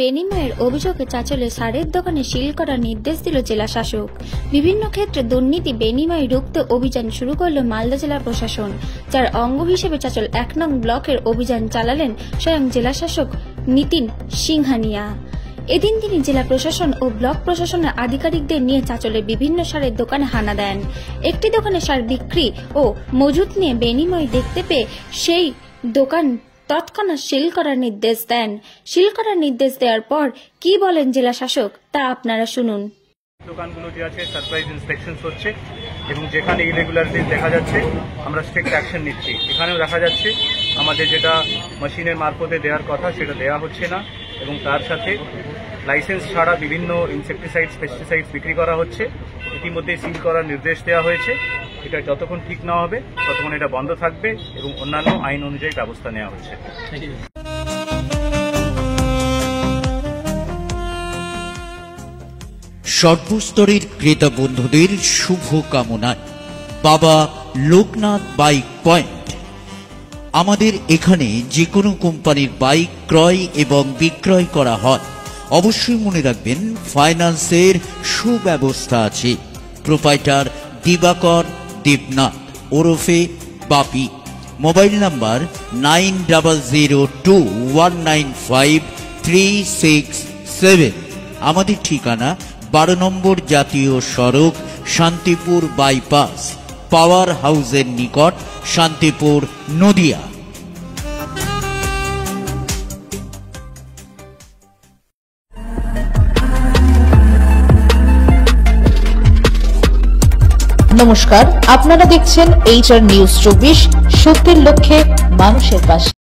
বেনিময়ের অভিযোগে চাঁচলে সারের দোকানে সিল করার নির্দেশ দিল জেলা শাসক। বিভিন্ন ক্ষেত্রে দুর্নীতি বেনিময় রুখতে অভিযান শুরু করল মালদা জেলা প্রশাসন, যার অঙ্গ হিসেবে চাঁচল ১ নং ব্লকের অভিযান চালালেন স্বয়ং জেলা শাসক নিতিন সিংহানিয়া। এদিন তিনি জেলা প্রশাসন ও ব্লক প্রশাসনের আধিকারিকদের নিয়ে চাঁচলের বিভিন্ন সারের দোকানে হানা দেন। একটি দোকানে সার বিক্রি ও মজুত নিয়ে বেনিময় দেখতে পেয়ে সেই দোকান তৎক্ষণাৎ সিল করার নির্দেশ দেন। সিল করার নির্দেশ দেওয়ার পর কি বলেন জেলা শাসক তা আপনারা শুনুন। দোকানগুলো যে আছে সারপ্রাইজ ইন্সপেকশন হচ্ছে এবং যেখানে ইরেগুলারিটিস দেখা যাচ্ছে আমরা স্ট্রিক্ট অ্যাকশন নিচ্ছি। এখানেও দেখা যাচ্ছে আমাদের যেটা মেশিনের মারফতে দেওয়ার কথা সেটা দেওয়া হচ্ছে না এবং তার সাথে লাইসেন্স ছাড়া বিভিন্ন ইনসেকটিসাইডস পেস্টিসাইডস বিক্রি করা হচ্ছে। ইতিমধ্যে সিল করার নির্দেশ দেওয়া হয়েছে। এটা যতক্ষণ ঠিক না হবে ততক্ষণ এটা বন্ধ থাকবে এবং অন্যান্য আইন অনুযায়ী ব্যবস্থা নেওয়া হচ্ছে। সর্বস্তরের ক্রেতা বন্ধুদের শুভ কামনায় বাবা লোকনাথ বাইক পয়েন্ট। আমাদের এখানে যে কোনো কোম্পানির বাইক ক্রয় এবং বিক্রয় করা হয়। অবশ্যই মনে রাখবেন ফাইন্যান্সের সুব্যবস্থা আছে। প্রোপাইটার দিবাকর দেবনাথ ওরফে বাপি। Mobile number 9002195367। আমাদের ঠিকানা 12 নম্বর জাতীয় সড়ক, শান্তিপুর বাইপাস, পাওয়ার হাউসের নিকট, শান্তিপুর, নদিয়া। নমস্কার, আপনারা দেখছেন HR নিউজ 24, সত্যের লক্ষ্যে মানুষের পাশে।